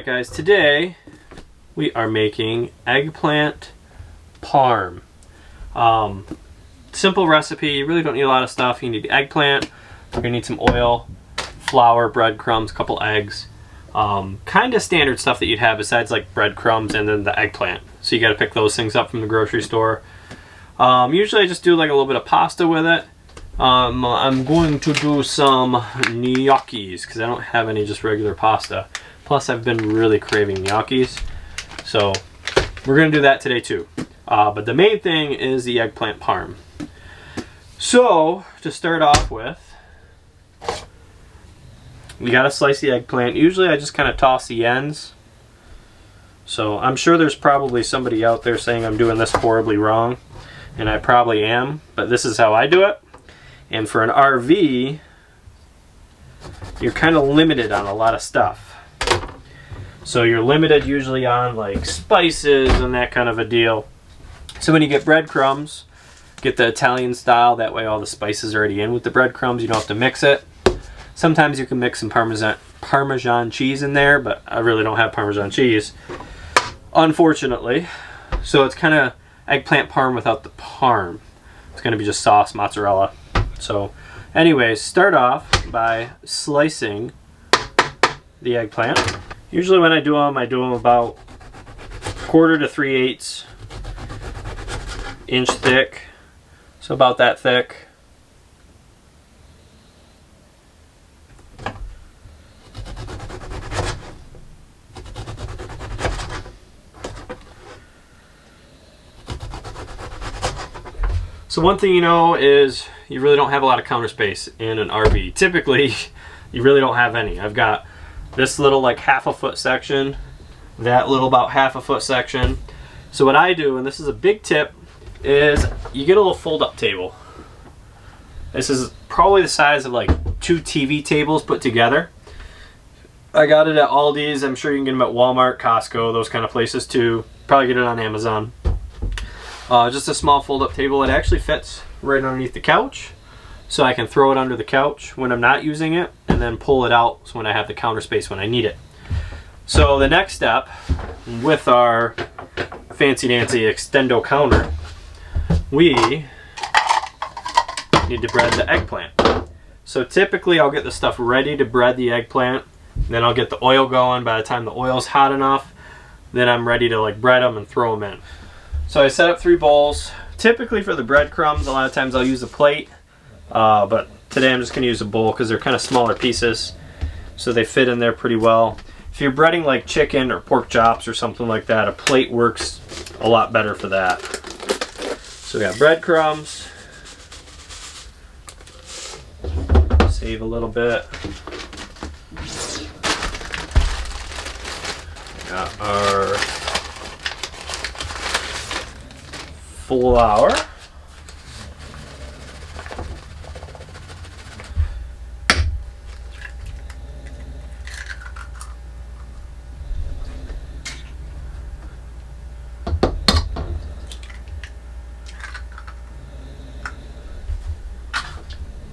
Alright guys, today we are making eggplant parm. Simple recipe, you really don't need a lot of stuff. You need the eggplant, you're going to need some oil, flour, breadcrumbs, a couple eggs. Kind of standard stuff that you'd have besides like breadcrumbs and then the eggplant. So you got to pick those things up from the grocery store. Usually I just do like a little bit of pasta with it. I'm going to do some gnocchis because I don't have any just regular pasta. Plus I've been really craving gnocchis. So we're going to do that today too. But the main thing is the eggplant parm. So to start off with, we got to slice the eggplant. Usually I just kind of toss the ends. So I'm sure there's probably somebody out there saying I'm doing this horribly wrong. And I probably am, but this is how I do it. And for an RV, you're kind of limited on a lot of stuff. So you're limited usually on like spices and that kind of a deal. So when you get breadcrumbs, get the Italian style, that way all the spices are already in with the breadcrumbs, you don't have to mix it. Sometimes you can mix some Parmesan cheese in there, but I really don't have Parmesan cheese, unfortunately. So it's kind of eggplant parm without the parm. It's going to be just sauce, mozzarella. So anyways, start off by slicing the eggplant. Usually when I do them about 1/4 to 3/8 inch thick. So about that thick. So one thing you know is you really don't have a lot of counter space in an RV. Typically, you really don't have any. I've got this little like 1/2 foot section, that little about 1/2 foot section. So what I do, and this is a big tip, is you get a little fold-up table. This is probably the size of like 2 TV tables put together. I got it at Aldi's. I'm sure you can get them at Walmart, Costco, those kind of places too. Probably get it on Amazon. Just a small fold-up table. It actually fits right underneath the couch, so I can throw it under the couch when I'm not using it and then pull it out so when I have the counter space when I need it. So the next step with our fancy dancy extendo counter, we need to bread the eggplant. So typically I'll get the stuff ready to bread the eggplant, then I'll get the oil going. By the time the oil's hot enough, then I'm ready to like bread them and throw them in. So I set up 3 bowls. Typically for the breadcrumbs, a lot of times I'll use a plate, but today I'm just going to use a bowl because they're kind of smaller pieces, so they fit in there pretty well. If you're breading like chicken or pork chops or something like that, a plate works a lot better for that. So we got breadcrumbs. Save a little bit. Got our flour.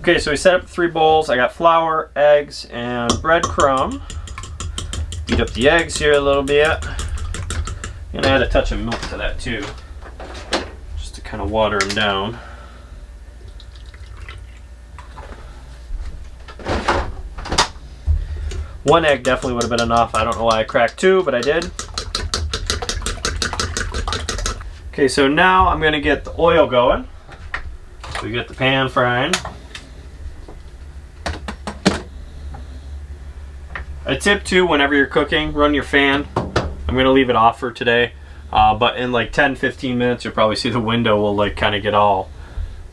Okay, so we set up 3 bowls. I got flour, eggs, and breadcrumb. Beat up the eggs here a little bit. And add a touch of milk to that too, just to kind of water them down. One egg definitely would have been enough. I don't know why I cracked 2, but I did. Okay, so now I'm going to get the oil going. So we get the pan frying. A tip too, whenever you're cooking, run your fan. I'm going to leave it off for today. But in like 10-15 minutes, you'll probably see the window will like kind of get all,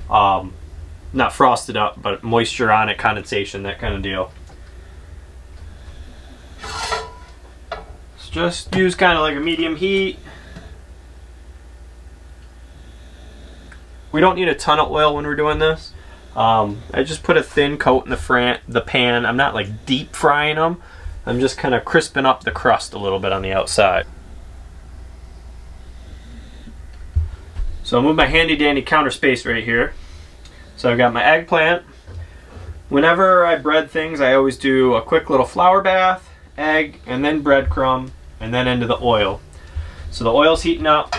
not frosted up, but moisture on it, condensation, that kind of deal. So just use kind of like a medium heat. We don't need a ton of oil when we're doing this. I just put a thin coat in the pan. I'm not like deep frying them. I'm just kind of crisping up the crust a little bit on the outside. So I'll move my handy dandy counter space right here. So I've got my eggplant. Whenever I bread things, I always do a quick little flour bath egg, and then breadcrumb, and then into the oil. So the oil's heating up,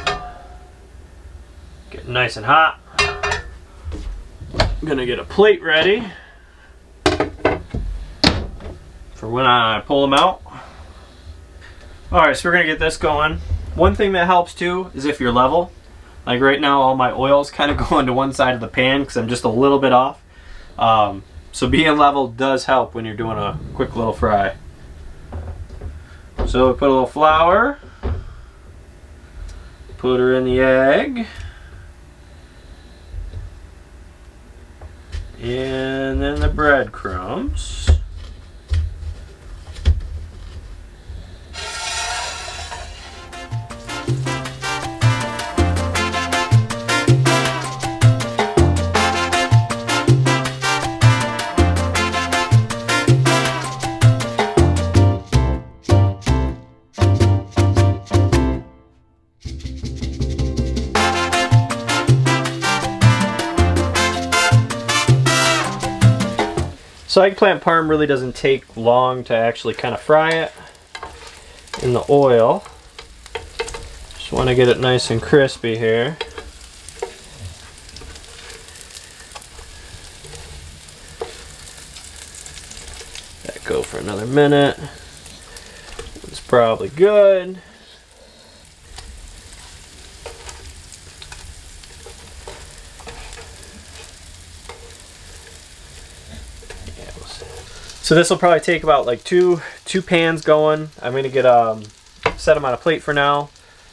getting nice and hot. I'm gonna get a plate ready for when I pull them out. Alright, so we're gonna get this going. One thing that helps too is if you're level. Like right now, all my oil's kind of going to one side of the pan because I'm just a little bit off. So being level does help when you're doing a quick little fry. So we put a little flour, put her in the egg, and then the breadcrumbs. So eggplant parm really doesn't take long to actually kind of fry it in the oil. Just want to get it nice and crispy here. Let go for another minute. It's probably good. So this will probably take about like two pans going. I'm gonna get set them on a plate for now,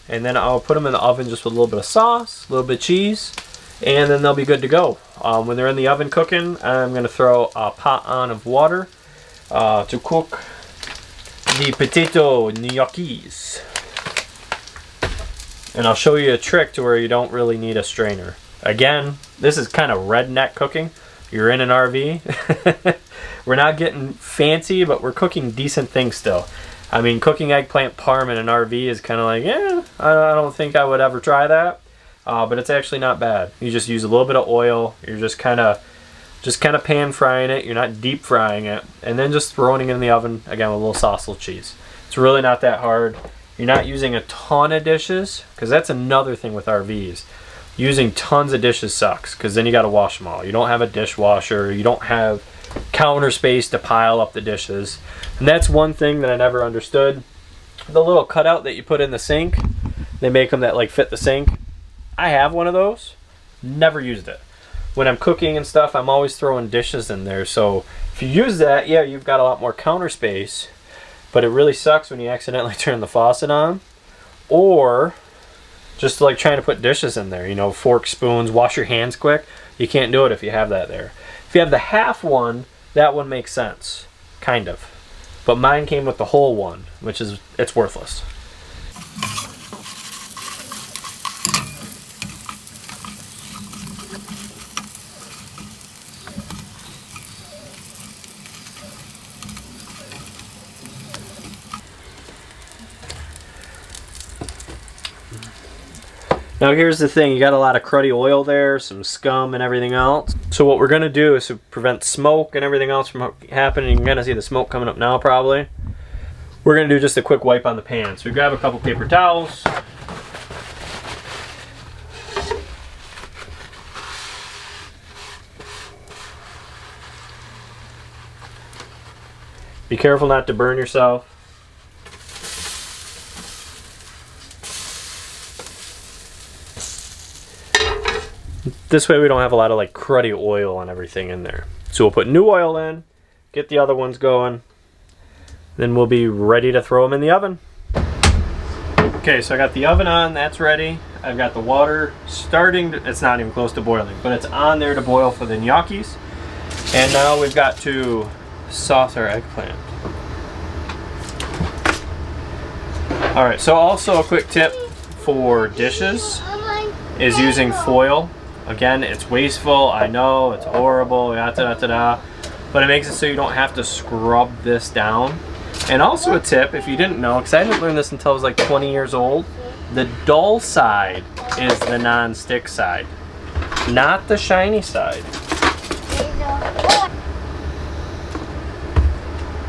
and then I'll put them in the oven just with a little bit of sauce, a little bit of cheese, and then they'll be good to go. When they're in the oven cooking, I'm gonna throw a pot on of water to cook the potato gnocchis. And I'll show you a trick to where you don't really need a strainer. Again, this is kind of redneck cooking. You're in an RV. We're not getting fancy, but we're cooking decent things still. I mean, cooking eggplant parm in an RV is kind of like, yeah, I don't think I would ever try that. But it's actually not bad. You just use a little bit of oil. You're just kind of pan frying it. You're not deep frying it. And then just throwing it in the oven, again, with a little sauce, little cheese. It's really not that hard. You're not using a ton of dishes, because that's another thing with RVs. Using tons of dishes sucks, because then you got to wash them all. You don't have a dishwasher. You don't have counter space to pile up the dishes. And that's one thing that I never understood. The little cutout that you put in the sink, they make them that like fit the sink. I have one of those. Never used it. When I'm cooking and stuff, I'm always throwing dishes in there. So if you use that, yeah, you've got a lot more counter space, but it really sucks when you accidentally turn the faucet on, or just like trying to put dishes in there, you know, forks, spoons, wash your hands quick. You can't do it if you have that there. If you have the half one, that one makes sense, kind of. But mine came with the whole one, which is, it's worthless. Now here's the thing, you got a lot of cruddy oil there, some scum and everything else. So what we're gonna do is to prevent smoke and everything else from happening. You're gonna see the smoke coming up now probably. We're gonna do just a quick wipe on the pan. So we grab a couple paper towels. Be careful not to burn yourself. This way we don't have a lot of like cruddy oil and everything in there. So we'll put new oil in, get the other ones going, then we'll be ready to throw them in the oven. Okay, so I got the oven on, that's ready. I've got the water starting to, it's not even close to boiling, but it's on there to boil for the gnocchis. And now we've got to sauce our eggplant. Alright, so also a quick tip for dishes is using foil. Again, it's wasteful, I know, it's horrible, but it makes it so you don't have to scrub this down. And also a tip, if you didn't know, because I didn't learn this until I was like 20 years old, the dull side is the non-stick side, not the shiny side.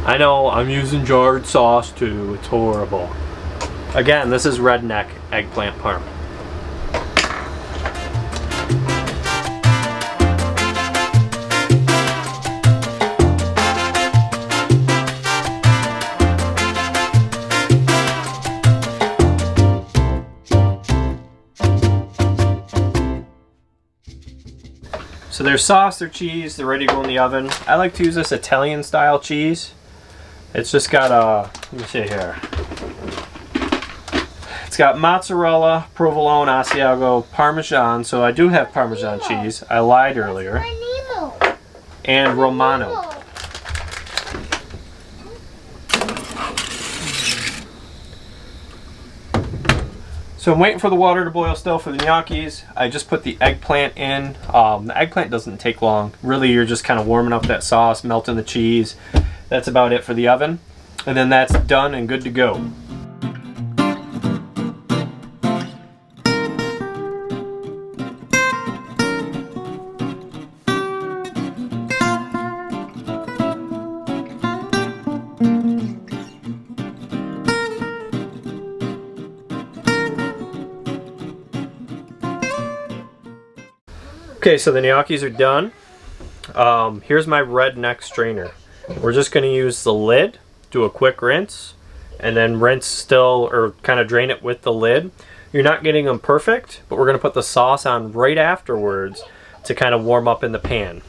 I know, I'm using jarred sauce too. It's horrible. Again, this is redneck eggplant parm. So there's sauce, there's cheese, they're ready to go in the oven. I like to use this Italian style cheese. It's just got let me see here. It's got mozzarella, provolone, Asiago, Parmesan. So I do have Parmesan cheese. I lied earlier. And Romano. So I'm waiting for the water to boil still for the gnocchis. I just put the eggplant in. The eggplant doesn't take long. Really, you're just kind of warming up that sauce, melting the cheese. That's about it for the oven. And then that's done and good to go. Okay, so the gnocchis are done. Here's my redneck strainer. We're just going to use the lid, do a quick rinse, and then rinse still, or kind of drain it with the lid. You're not getting them perfect, but we're going to put the sauce on right afterwards to kind of warm up in the pan.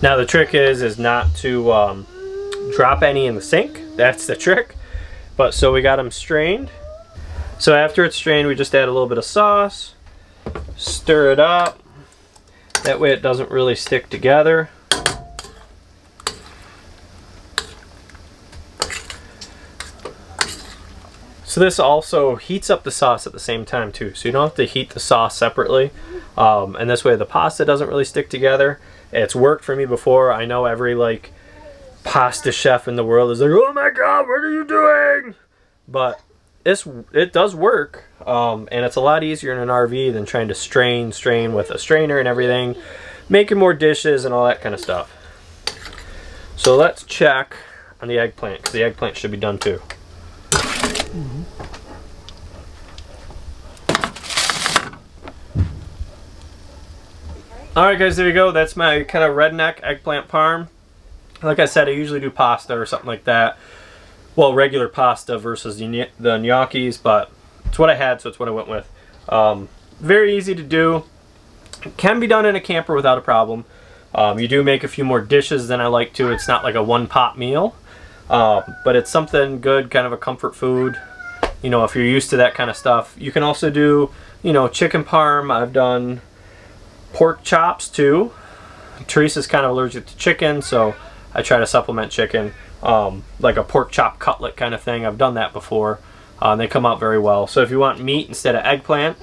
Now the trick is not to drop any in the sink. That's the trick. But so we got them strained. So after it's strained, we just add a little bit of sauce, stir it up. That way it doesn't really stick together. So this also heats up the sauce at the same time too. So you don't have to heat the sauce separately. And this way the pasta doesn't really stick together. It's worked for me before. I know every like pasta chef in the world is like, oh my god, what are you doing? But it does work. And it's a lot easier in an RV than trying to strain with a strainer and everything. Making more dishes and all that kind of stuff. So let's check on the eggplant, because the eggplant should be done too. Alright guys, there you go. That's my kind of redneck eggplant parm. Like I said, I usually do pasta or something like that. Well, regular pasta versus the gnocchis, but it's what I had, so it's what I went with. Very easy to do. It can be done in a camper without a problem. You do make a few more dishes than I like to. It's not like a one-pot meal. But it's something good, kind of a comfort food. You know, if you're used to that kind of stuff. You can also do, you know, chicken parm. I've done pork chops too. Teresa's kind of allergic to chicken, so I try to supplement chicken. Like a pork chop cutlet kind of thing. I've done that before. They come out very well. So if you want meat instead of eggplant,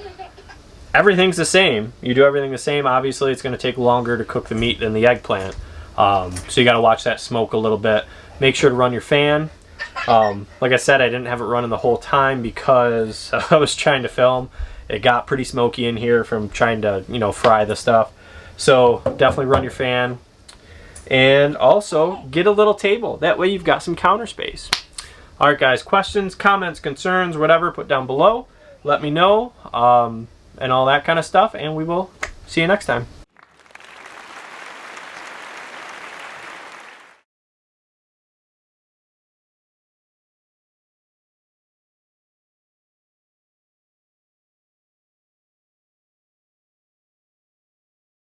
everything's the same. You do everything the same. Obviously, it's going to take longer to cook the meat than the eggplant. So you got to watch that smoke a little bit. Make sure to run your fan. Like I said, I didn't have it running the whole time because I was trying to film. It got pretty smoky in here from trying to, you know, fry the stuff. So definitely run your fan. And also get a little table. That way you've got some counter space. Alright guys, questions, comments, concerns, whatever, put down below. Let me know, and all that kind of stuff. And we will see you next time.